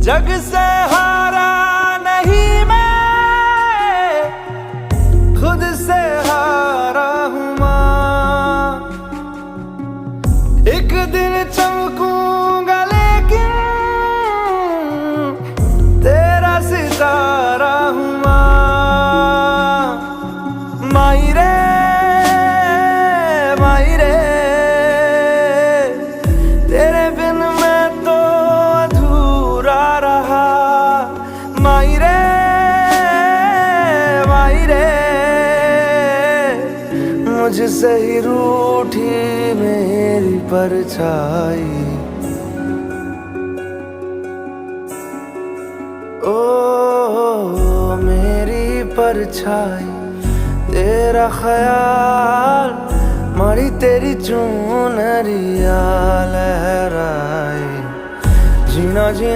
जग से हारा नहीं मैं, खुद से हारा हूँ माँ। एक दिन चमकूंगा लेकिन तेरा सितारा हूँ माँ। माई रे माई रे, तेरे बिन मैं तो अधूरा रहा। माई रे माई रे, मुझसे ही रूठी मेरी परछाई। ओ मेरी परछाई, तेरा ख्याल मारी तेरी चुनरिया लहराए। जीना जीना